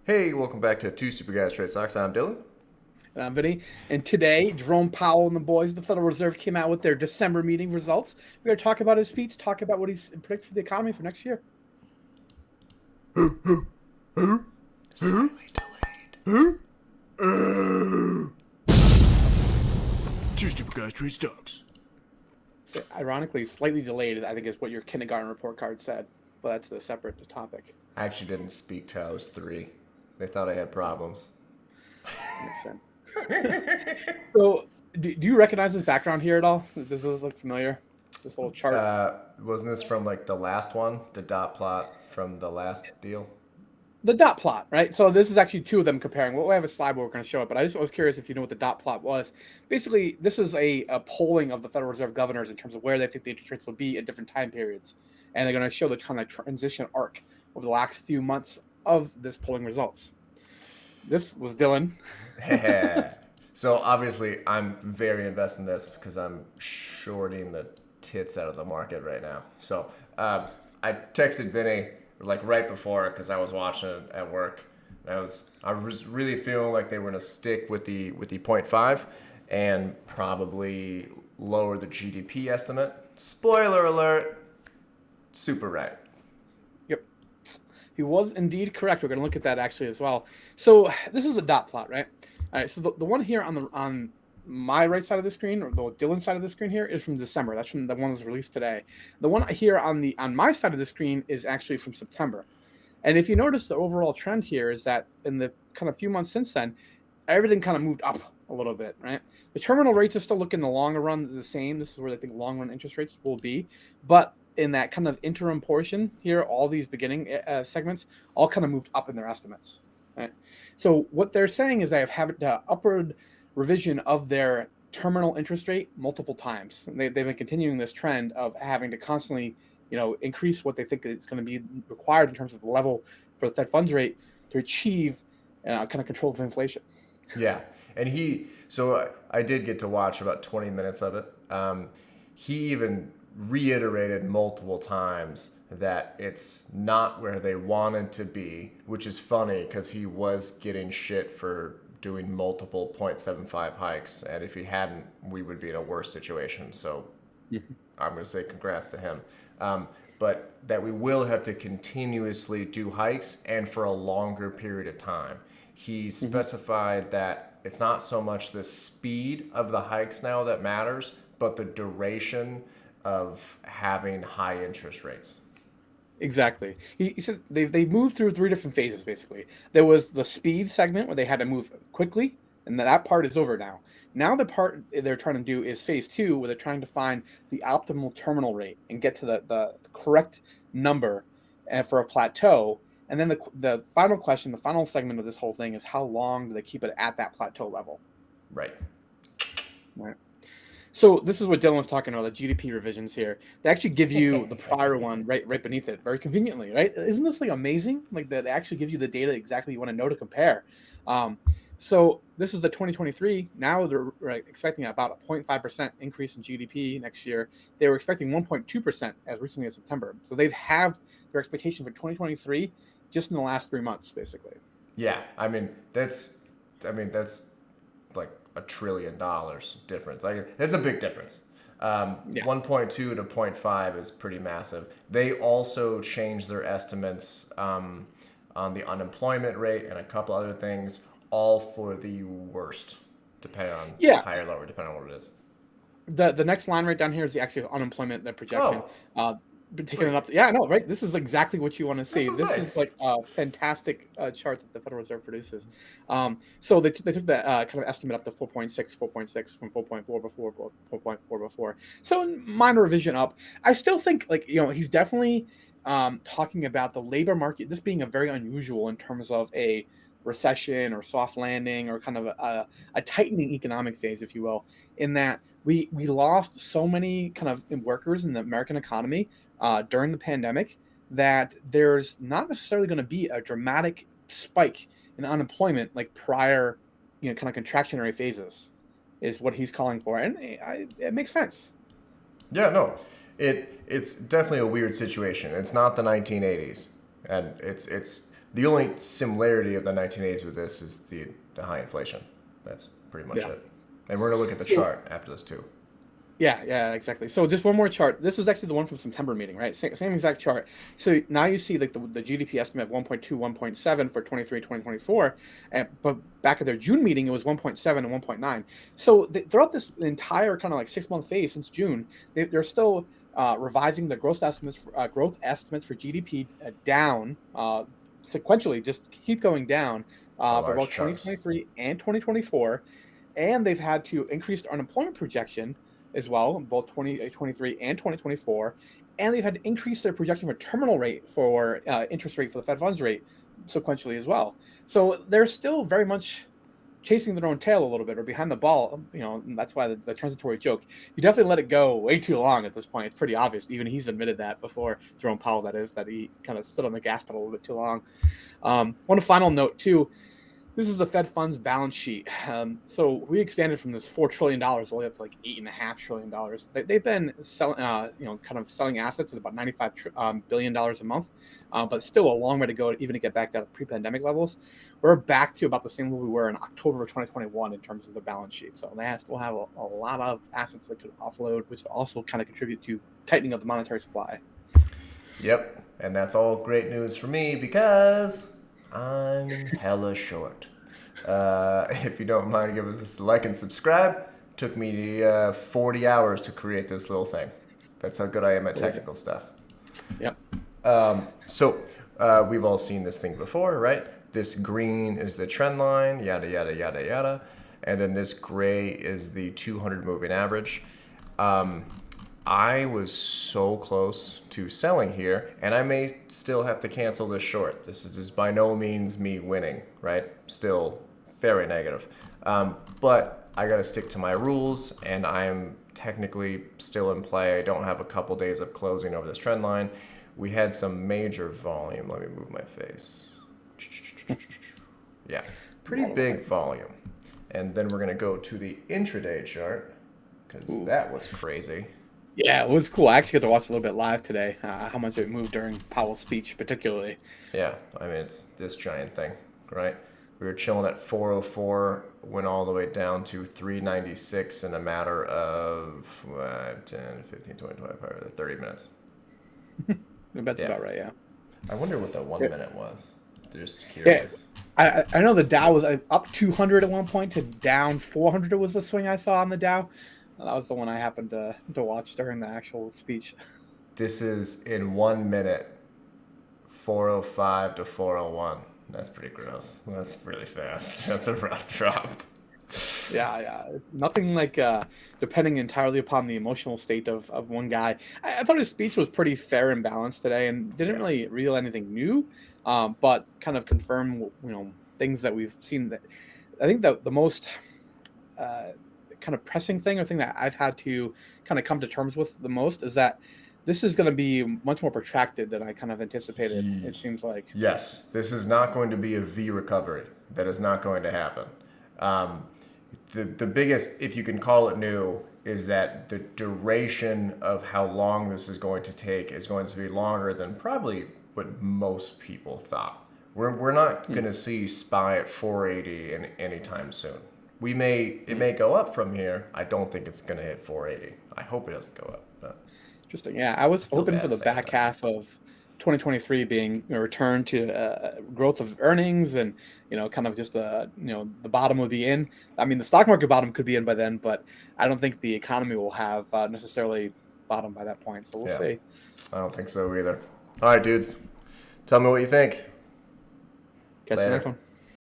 Hey, welcome back to Two Super Guys Trade Stocks. I'm Dylan. And I'm Vinny. And today, Jerome Powell and the boys of the Federal Reserve came out with their December meeting results. We're going to talk about his speech, talk about what he's predicts for the economy for next year. Slightly delayed. Two Super Guys Trade Stocks. So, ironically, slightly delayed, I think, is what your kindergarten report card said. But that's a separate topic. I actually didn't speak till I was 3. They thought I had problems. Makes sense. So, do you recognize this background here at all? Does this look familiar? This little chart? Wasn't this from like the last one? The dot plot from the last deal? The dot plot, right? So this is actually two of them comparing. We'll have a slide where we're going to show it, but I was curious if you know what the dot plot was. Basically, this is a polling of the Federal Reserve governors in terms of where they think the interest rates will be at different time periods, and they're going to show the kind of transition arc over the last few months of this polling results. This was Dylan. So obviously, I'm very invested in this because I'm shorting the tits out of the market right now. So I texted Vinny like right before because I was watching it at work. And I was really feeling like they were gonna stick with the point 0.5 and probably lower the GDP estimate. Spoiler alert, super right. Yep, he was indeed correct. We're going to look at that actually as well. So this is a dot plot, right? All right. So the one here on my right side of the screen, or the Dylan side of the screen here, is from December. That's from the one that was released today. The one here on my side of the screen is actually from September. And if you notice, the overall trend here is that in the kind of few months since then, everything kind of moved up a little bit, right? The terminal rates are still looking in the longer run the same. This is where they think long run interest rates will be. But in that kind of interim portion here, all these beginning segments all kind of moved up in their estimates, right? So what they're saying is they have had an upward revision of their terminal interest rate multiple times. They've been continuing this trend of having to constantly, increase what they think is going to be required in terms of the level for the Fed funds rate to achieve kind of control of inflation. Yeah, and so I did get to watch about 20 minutes of it. He even reiterated multiple times that it's not where they wanted to be, which is funny because he was getting shit for doing multiple 0.75 hikes, and if he hadn't, we would be in a worse situation. So I'm going to say congrats to him. But that we will have to continuously do hikes and for a longer period of time. He Mm-hmm. specified that it's not so much the speed of the hikes now that matters, but the duration of having high interest rates. Exactly. He said they moved through three different phases. Basically, there was the speed segment where they had to move quickly, and that part is over now. Now the part they're trying to do is phase two, where they're trying to find the optimal terminal rate and get to the correct number, and for a plateau. And then the final question, the final segment of this whole thing is how long do they keep it at that plateau level? Right. Right. So this is what Dylan was talking about, the GDP revisions here. They actually give you the prior one right beneath it, very conveniently, right? Isn't this like amazing? Like that they actually give you the data exactly you want to know to compare. Um, so this is the 2023. Now they're expecting about a 0.5% increase in GDP next year. They were expecting 1.2% as recently as September. So they've have their expectation for 2023 just in the last 3 months, basically. Yeah. I mean that's like $1 trillion difference. Like it's a big difference. Yeah. 1.2 to zero point 0.5 is pretty massive. They also changed their estimates on the unemployment rate and a couple other things, all for the worst, depending on Yeah. higher or lower, depending on what it is. The next line right down here is the actual unemployment the projection. Oh, Taking it sweet. up. Yeah, no, right. This is exactly what you want to This see. is This is nice. like a fantastic chart that the Federal Reserve produces. So they took that kind of estimate up to 4.6, 4.6 from 4.4 before, 4.4 before. So minor revision up. I still think like he's definitely talking about the labor market. This being a very unusual in terms of a recession or soft landing or kind of a tightening economic phase, if you will, in that we lost so many kind of workers in the American economy during the pandemic that there's not necessarily going to be a dramatic spike in unemployment like prior, kind of contractionary phases, is what he's calling for, and it makes sense. Yeah, no, it's definitely a weird situation. It's not the 1980s, and it's The only similarity of the 1980s with this is the high inflation. That's pretty much Yeah. it. And we're going to look at the chart after this too. Yeah, exactly. So just one more chart. This is actually the one from September meeting, right? Same exact chart. So now you see like the GDP estimate of 1.2, 1.7 for 23, 2024. But back at their June meeting, it was 1.7 and 1.9. So throughout this entire kind of like 6 month phase since June, they're still revising the growth estimates for GDP down sequentially, just keep going down By for large both chunks. 2023 and 2024. And they've had to increase their unemployment projection as well, both 2023 and 2024. And they've had to increase their projection for terminal rate for interest rate for the Fed funds rate sequentially as well. So they're still very much chasing their own tail a little bit or behind the ball. That's why the transitory joke. You definitely let it go way too long at this point. It's pretty obvious. Even he's admitted that before, Jerome Powell, that is, that he kind of stood on the gas pedal a little bit too long. One final note, too. This is the Fed funds balance sheet. So we expanded from this $4 trillion all the way up to like $8.5 trillion. They've been selling, kind of selling assets at about $95 billion a month, but still a long way to go even to get back down to pre-pandemic levels. We're back to about the same level we were in October of 2021 in terms of the balance sheet. So they still have a lot of assets that could offload, which also kind of contribute to tightening of the monetary supply. Yep. And that's all great news for me because I'm hella short. If you don't mind, give us a like and subscribe. Took me 40 hours to create this little thing. That's how good I am at technical stuff. Yep. So we've all seen this thing before, right? This green is the trend line, yada, yada, yada, yada. And then this gray is the 200 moving average. I was so close to selling here, and I may still have to cancel this short. This is by no means me winning, right? Still very negative. But I got to stick to my rules, and I'm technically still in play. I don't have a couple days of closing over this trend line. We had some major volume. Let me move my face. Yeah, pretty big volume. And then we're going to go to the intraday chart because that was crazy. Yeah, it was cool. I actually got to watch a little bit live today, how much it moved during Powell's speech, particularly. Yeah, I mean, it's this giant thing, right? We were chilling at 404, went all the way down to 396 in a matter of 10, 15, 20, 25, 30 minutes. That's Yeah. about right, yeah. I wonder what the 1 Yeah. minute was. Just curious. I know the Dow was up 200 at one point to down 400 was the swing I saw on the Dow. That was the one I happened to watch during the actual speech. This is in 1 minute, 405 to 401. That's pretty gross. That's really fast. That's a rough drop. Yeah. Nothing like depending entirely upon the emotional state of one guy. I thought his speech was pretty fair and balanced today and didn't really reveal anything new, but kind of confirm, things that we've seen. That I think the most kind of pressing thing or thing that I've had to kind of come to terms with the most is that this is going to be much more protracted than I kind of anticipated. It seems like. Yes, this is not going to be a V recovery. That is not going to happen. The biggest, if you can call it new, is that the duration of how long this is going to take is going to be longer than probably what most people thought. We're not going to see SPY at 480 anytime soon. It may go up from here. I don't think it's going to hit 480. I hope it doesn't go up. But Interesting. Yeah, I was hoping bad for the saying back that. half of 2023 being a return to growth of earnings and kind of just the bottom of the in. I mean, the stock market bottom could be in by then, but I don't think the economy will have necessarily bottom by that point. So we'll Yeah. see. I don't think so either. All right, dudes. Tell me what you think. Catch you Later. next one.